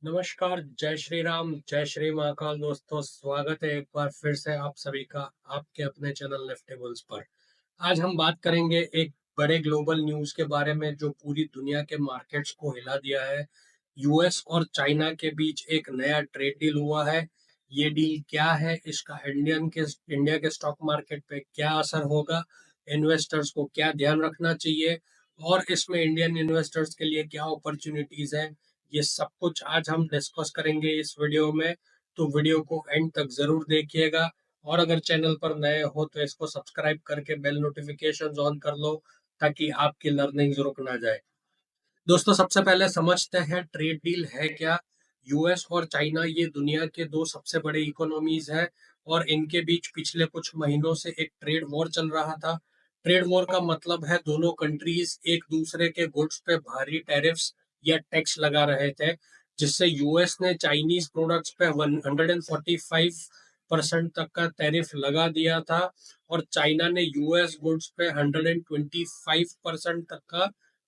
नमस्कार, जय श्री राम, जय श्री महाकाल दोस्तों। स्वागत है एक बार फिर से आप सभी का आपके अपने चैनल निफ्टेबल्स पर। आज हम बात करेंगे एक बड़े ग्लोबल न्यूज़ के बारे में जो पूरी दुनिया के मार्केट्स को हिला दिया है। यूएस और चाइना के बीच एक नया ट्रेड डील हुआ है। ये डील क्या है, इसका इंडिया के स्टॉक मार्केट पे क्या असर होगा, इन्वेस्टर्स को क्या ध्यान रखना चाहिए और इसमें इंडियन इन्वेस्टर्स के लिए क्या अपॉर्चुनिटीज है, ये सब कुछ आज हम डिस्कस करेंगे इस वीडियो में। तो वीडियो को एंड तक जरूर देखिएगा और अगर चैनल पर नए हो तो इसको सब्सक्राइब करके बेल नोटिफिकेशंस ऑन कर लो ताकि आपकी लर्निंग रुक ना जाए। दोस्तों, सबसे पहले समझते हैं ट्रेड डील है क्या। यूएस और चाइना ये दुनिया के दो सबसे बड़े इकोनॉमीज है और इनके बीच पिछले कुछ महीनों से एक ट्रेड वॉर चल रहा था। ट्रेड वॉर का मतलब है दोनों कंट्रीज एक दूसरे के गुड्स पे भारी टैरिफ्स या टैक्स लगा रहे थे, जिससे यूएस ने चाइनीज प्रोडक्ट्स पे 145% तक का टैरिफ लगा दिया था और चाइना ने यूएस गुड्स पे 125% तक का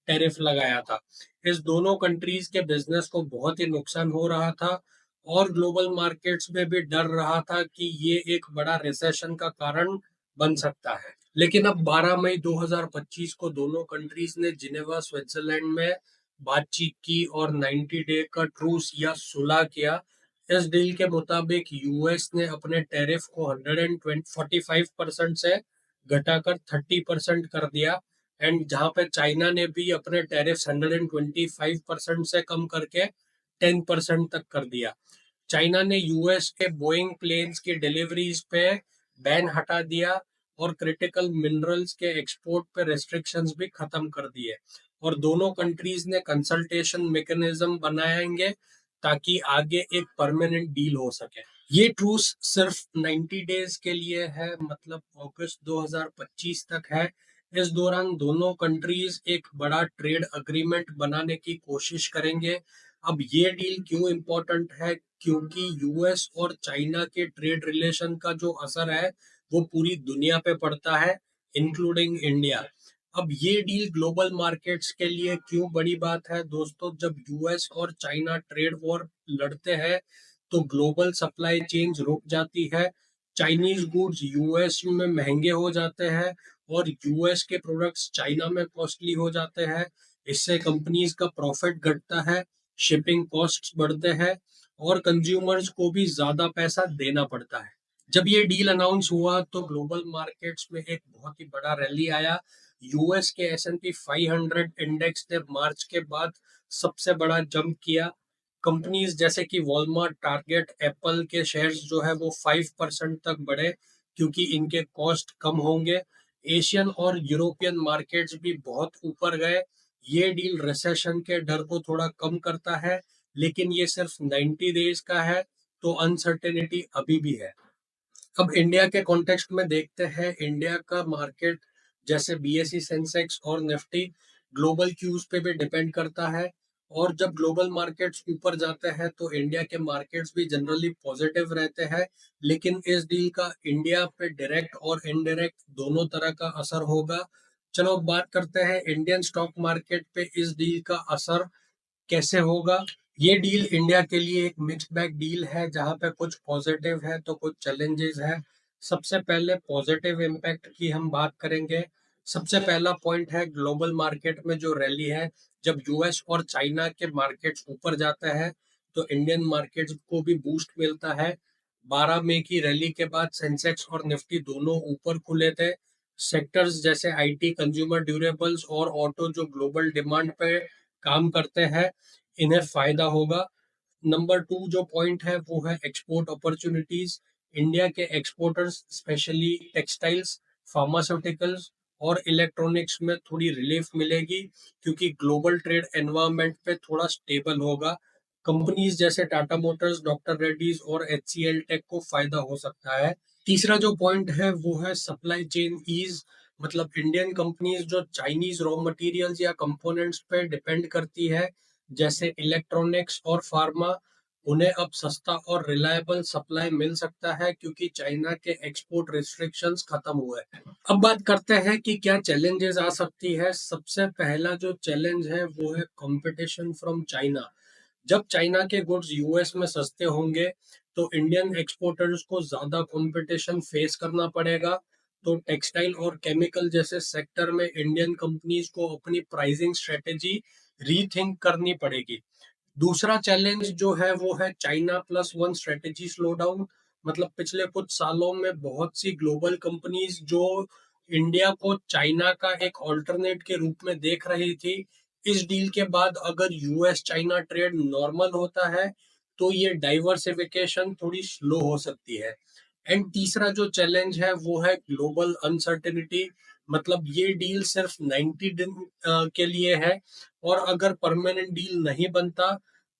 टैरिफ लगाया था। इस दोनों कंट्रीज के बिजनेस को बहुत ही नुकसान हो रहा था और ग्लोबल मार्केट्स में भी डर रहा था कि ये एक बड़ा रिसेशन का कारण बन सकता है। लेकिन अब 12 मई 2025 को दोनों कंट्रीज ने जिनेवा स्विट्जरलैंड में बातचीत की और 90 डे का ट्रूस या सुलह किया। इस डील के मुताबिक यूएस ने अपने टैरिफ को 145% से घटाकर 30% कर दिया एंड जहां पे चाइना ने भी अपने टैरिफ्स 125% से कम करके 10% तक कर दिया। चाइना ने यूएस के बोइंग प्लेन्स की डिलीवरीज पे बैन हटा दिया और क्रिटिकल मिनरल्स के एक्सपोर्ट पे रेस्ट्रिक्शंस भी खत्म कर दिए और दोनों कंट्रीज ने कंसल्टेशन मैकेनिज्म बनाएंगे ताकि आगे एक परमानेंट डील हो सके। ये ट्रूस सिर्फ 90 डेज के लिए है, मतलब अगस्त 2025 तक है। इस दौरान दोनों कंट्रीज एक बड़ा ट्रेड अग्रीमेंट बनाने की कोशिश करेंगे। अब ये डील क्यों इम्पोर्टेंट है, क्योंकि यूएस और चाइना के ट्रेड रिलेशन का जो असर है वो पूरी दुनिया पे पड़ता है, इंक्लूडिंग इंडिया। अब ये डील ग्लोबल मार्केट्स के लिए क्यों बड़ी बात है दोस्तों। जब यूएस और चाइना ट्रेड वॉर लड़ते हैं तो ग्लोबल सप्लाई चेन रुक जाती है। चाइनीज गुड्स यूएस में महंगे हो जाते हैं और यूएस के प्रोडक्ट्स चाइना में कॉस्टली हो जाते हैं। इससे कंपनीज का प्रॉफिट घटता है, शिपिंग कॉस्ट्स बढ़ते हैं और कंज्यूमर्स को भी ज्यादा पैसा देना पड़ता है। जब ये डील अनाउंस हुआ तो ग्लोबल मार्केट्स में एक बहुत ही बड़ा रैली आया। यूएस के S&P 500 इंडेक्स ने मार्च के बाद सबसे बड़ा जंप किया। कंपनीज जैसे कि वॉलमार्ट, टारगेट, एप्पल के शेयर्स जो है वो 5% तक बढ़े क्योंकि इनके कॉस्ट कम होंगे। एशियन और यूरोपियन मार्केट्स भी बहुत ऊपर गए। ये डील रिसेशन के डर को थोड़ा कम करता है, लेकिन ये सिर्फ 90 डेज का है तो अनसर्टेनिटी अभी भी है। अब इंडिया के कॉन्टेक्स्ट में देखते हैं। इंडिया का मार्केट जैसे बीएसई सेंसेक्स और निफ्टी ग्लोबल क्यूज पे भी डिपेंड करता है और जब ग्लोबल मार्केट्स ऊपर जाते हैं तो इंडिया के मार्केट्स भी जनरली पॉजिटिव रहते हैं। लेकिन इस डील का इंडिया पे डायरेक्ट और इनडायरेक्ट दोनों तरह का असर होगा। चलो अब बात करते हैं इंडियन स्टॉक मार्केट पे इस डील का असर कैसे होगा। ये डील इंडिया के लिए एक मिक्स बैग डील है जहां पे कुछ पॉजिटिव है तो कुछ चैलेंजेस है। सबसे पहले पॉजिटिव इम्पैक्ट की हम बात करेंगे। सबसे पहला पॉइंट है ग्लोबल मार्केट में जो रैली है। जब यूएस और चाइना के मार्केट्स ऊपर जाते हैं तो इंडियन मार्केट्स को भी बूस्ट मिलता है। 12 मई की रैली के बाद सेंसेक्स और निफ्टी दोनों ऊपर खुले थे। सेक्टर्स जैसे आईटी, कंज्यूमर ड्यूरेबल्स और ऑटो जो ग्लोबल डिमांड पे काम करते हैं, इन्हें फायदा होगा। नंबर टू जो पॉइंट है वो है एक्सपोर्ट अपॉर्चुनिटीज। इंडिया के एक्सपोर्टर्स स्पेशली टेक्सटाइल्स, फार्मास्यूटिकल्स और इलेक्ट्रॉनिक्स में थोड़ी रिलीफ मिलेगी क्योंकि ग्लोबल ट्रेड एनवायरनमेंट पे थोड़ा स्टेबल होगा। कंपनीज जैसे टाटा मोटर्स, डॉक्टर रेड्डीज और HCL टेक को फायदा हो सकता है। तीसरा जो पॉइंट है वो है सप्लाई चेन ईज। मतलब इंडियन कंपनीज जो चाइनीज रॉ मटेरियल्स या कंपोनेंट्स पे डिपेंड करती है जैसे इलेक्ट्रॉनिक्स और फार्मा, उन्हें अब सस्ता और रिलायबल सप्लाई मिल सकता है क्योंकि चाइना के एक्सपोर्ट रिस्ट्रिक्शंस खत्म हुए हैं। अब बात करते हैं कि क्या चैलेंजेस आ सकती है। सबसे पहला जो चैलेंज है वो है कंपटीशन फ्रॉम चाइना। जब चाइना के गुड्स यूएस में सस्ते होंगे तो इंडियन एक्सपोर्टर्स को ज्यादा कंपटीशन फेस करना पड़ेगा। तो टेक्सटाइल और केमिकल जैसे सेक्टर में इंडियन कंपनीज को अपनी प्राइसिंग स्ट्रेटेजी रीथिंक करनी पड़ेगी। दूसरा चैलेंज जो है वो है China plus one strategy slow down. मतलब पिछले कुछ सालों में बहुत सी ग्लोबल कंपनीज जो इंडिया को चाइना का एक ऑल्टरनेट के रूप में देख रही थी, इस डील के बाद अगर यूएस चाइना ट्रेड नॉर्मल होता है तो ये डाइवर्सिफिकेशन थोड़ी स्लो हो सकती है। एंड तीसरा जो चैलेंज है वो है ग्लोबल अनसर्टेनिटी। मतलब ये डील सिर्फ 90 दिन के लिए है, और अगर परमानेंट डील नहीं बनता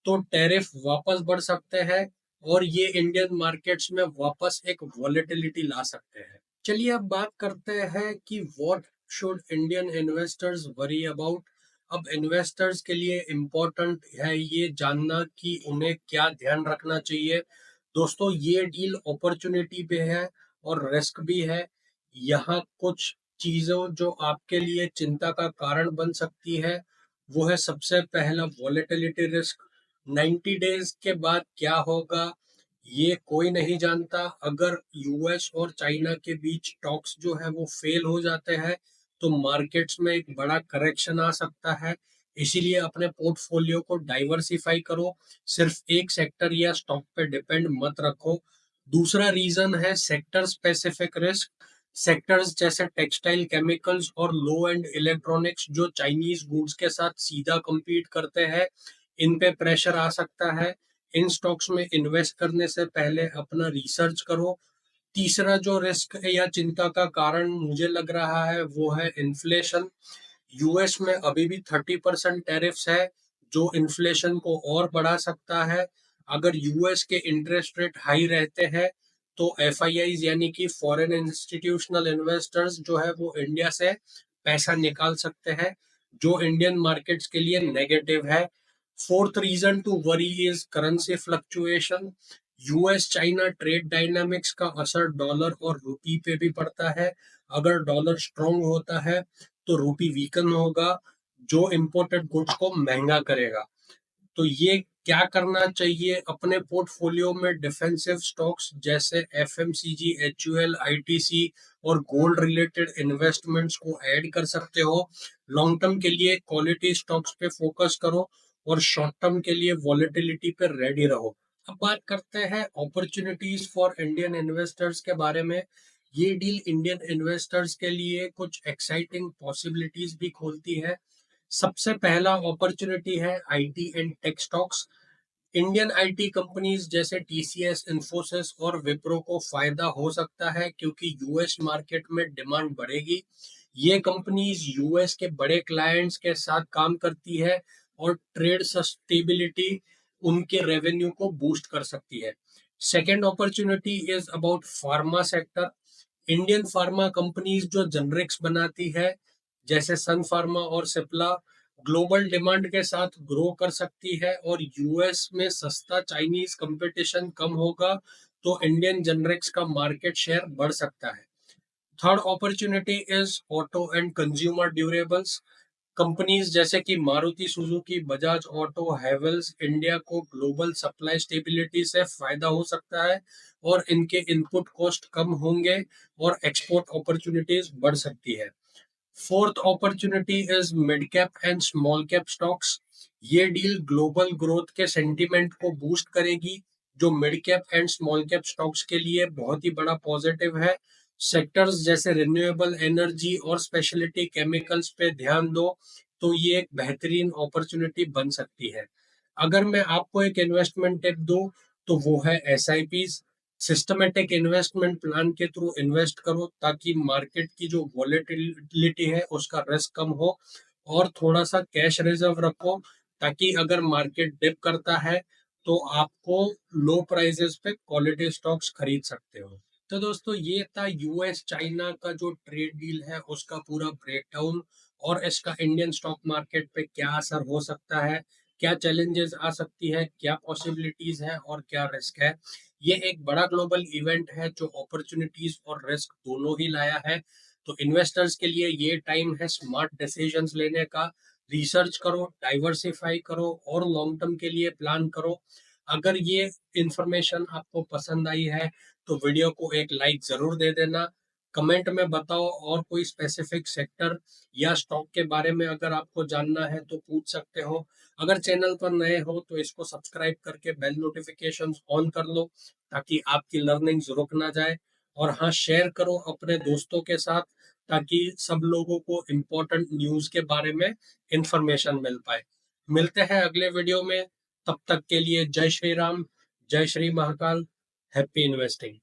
तो टैरिफ वापस बढ़ सकते हैं और ये इंडियन मार्केट्स में वापस एक वॉलेटिलिटी ला सकते हैं। चलिए अब बात करते हैं कि what should Indian investors worry about. अब इन्वेस्टर्स के लिए इम्पोर्टेंट है ये जानना कि उन्हें क्या ध्यान रखना चाहिए। दोस्तों, ये डील अपॉर्चुनिटी भी है और रिस्क भी है। यहाँ कुछ चीजों जो आपके लिए चिंता का कारण बन सकती है वो है, सबसे पहला वॉलेटिलिटी रिस्क। 90 डेज के बाद क्या होगा ये कोई नहीं जानता। अगर यूएस और चाइना के बीच टॉक्स जो है वो फेल हो जाते हैं तो मार्केट्स में एक बड़ा करेक्शन आ सकता है। इसीलिए अपने पोर्टफोलियो को डाइवर्सिफाई करो, सिर्फ एक सेक्टर या स्टॉक पे डिपेंड मत रखो। दूसरा रीजन है सेक्टर स्पेसिफिक रिस्क। सेक्टर्स जैसे टेक्सटाइल, केमिकल्स और लो एंड इलेक्ट्रॉनिक्स जो चाइनीज गुड्स के साथ सीधा compete करते हैं, इन पे प्रेशर आ सकता है। इन स्टॉक्स में इन्वेस्ट करने से पहले अपना रिसर्च करो। तीसरा जो रिस्क या चिंता का कारण मुझे लग रहा है वो है इन्फ्लेशन। यूएस में अभी भी 30% टैरिफ्स है जो इन्फ्लेशन को और बढ़ा सकता है। अगर यूएस के इंटरेस्ट रेट हाई रहते हैं तो एफआईआईज यानी कि फॉरेन इंस्टीट्यूशनल इन्वेस्टर्स जो है वो इंडिया से पैसा निकाल सकते हैं, जो इंडियन मार्केट्स के लिए नेगेटिव है। Fourth reason to worry is currency fluctuation. US China trade dynamics का असर डॉलर और रुपी पे भी पड़ता है। अगर डॉलर स्ट्रांग होता है तो रूपी वीकन होगा, जो इंपोर्टेड गुड्स को महंगा करेगा। तो ये क्या करना चाहिए, अपने पोर्टफोलियो में डिफेंसिव स्टॉक्स जैसे एफएमसीजी, एचयूएल, आईटीसी और गोल्ड रिलेटेड इन्वेस्टमेंट्स को ऐड कर सकते हो। लॉन्ग टर्म के लिए क्वालिटी स्टॉक्स पे फोकस करो और शॉर्ट टर्म के लिए वॉलेटिलिटी पे रेडी रहो। अब बात करते हैं अपॉर्चुनिटीज फॉर इंडियन इन्वेस्टर्स के बारे में। ये डील इंडियन इन्वेस्टर्स के लिए कुछ एक्साइटिंग पॉसिबिलिटीज भी खोलती है। सबसे पहला अपॉर्चुनिटी है IT and tech stocks. Indian IT companies जैसे टीसीएस, इंफोसिस और विप्रो को फायदा हो सकता है क्योंकि यूएस मार्केट में डिमांड बढ़ेगी। ये कंपनीज यूएस के बड़े क्लाइंट्स के साथ काम करती है और ट्रेड सस्टेबिलिटी उनके रेवेन्यू को बूस्ट कर सकती है। Second opportunity is about pharma sector. Indian pharma companies जो जेनरिक्स बनाती है जैसे सन फार्मा और सिप्ला, ग्लोबल डिमांड के साथ ग्रो कर सकती है और यूएस में सस्ता चाइनीज कंपटीशन कम होगा तो इंडियन जेनरिक्स का मार्केट शेयर बढ़ सकता है। Third opportunity is auto and consumer durables. Companies जैसे कि Maruti Suzuki, Bajaj auto, Havells India को ग्लोबल सप्लाई स्टेबिलिटी से फायदा हो सकता है और इनके इनपुट कॉस्ट कम होंगे और एक्सपोर्ट अपॉर्चुनिटीज बढ़ सकती है। Fourth opportunity is mid cap and small cap stocks. ये डील ग्लोबल ग्रोथ के सेंटीमेंट को बूस्ट करेगी, जो mid cap and small cap stocks के लिए बहुत ही बड़ा पॉजिटिव है। सेक्टर्स जैसे रिन्यूएबल एनर्जी और स्पेशलिटी केमिकल्स पे ध्यान दो तो ये एक बेहतरीन अपॉर्चुनिटी बन सकती है। अगर मैं आपको एक इन्वेस्टमेंट टिप दूं तो वो है एसआईपीज। सिस्टमेटिक इन्वेस्टमेंट प्लान के थ्रू इन्वेस्ट करो ताकि मार्केट की जो वॉलेटिलिटी है उसका रिस्क कम हो, और थोड़ा सा कैश रिजर्व रखो ताकि अगर मार्केट डिप करता है तो आपको लो प्राइसेस पे क्वालिटी स्टॉक्स खरीद सकते हो। तो दोस्तों, ये था यूएस चाइना का जो ट्रेड डील है उसका पूरा ब्रेकडाउन, और इसका इंडियन स्टॉक मार्केट पे क्या असर हो सकता है, क्या चैलेंजेस आ सकती है, क्या पॉसिबिलिटीज है और क्या रिस्क है। ये एक बड़ा ग्लोबल इवेंट है जो अपॉर्चुनिटीज और रिस्क दोनों ही लाया है। तो इन्वेस्टर्स के लिए ये टाइम है स्मार्ट डिसीजंस लेने का। रिसर्च करो, डाइवर्सिफाई करो और लॉन्ग टर्म के लिए प्लान करो। अगर ये इंफॉर्मेशन आपको पसंद आई है तो वीडियो को एक लाइक जरूर दे देना। कमेंट में बताओ, और कोई स्पेसिफिक सेक्टर या स्टॉक के बारे में अगर आपको जानना है तो पूछ सकते हो। अगर चैनल पर नए हो तो इसको सब्सक्राइब करके बेल नोटिफिकेशंस ऑन कर लो ताकि आपकी लर्निंग्स रुक ना जाए। और हाँ, शेयर करो अपने दोस्तों के साथ ताकि सब लोगों को इम्पोर्टेंट न्यूज़ के बारे में इंफॉर्मेशन मिल पाए। मिलते हैं अगले वीडियो में। तब तक के लिए जय श्री राम, जय श्री महाकाल, हैप्पी इन्वेस्टिंग।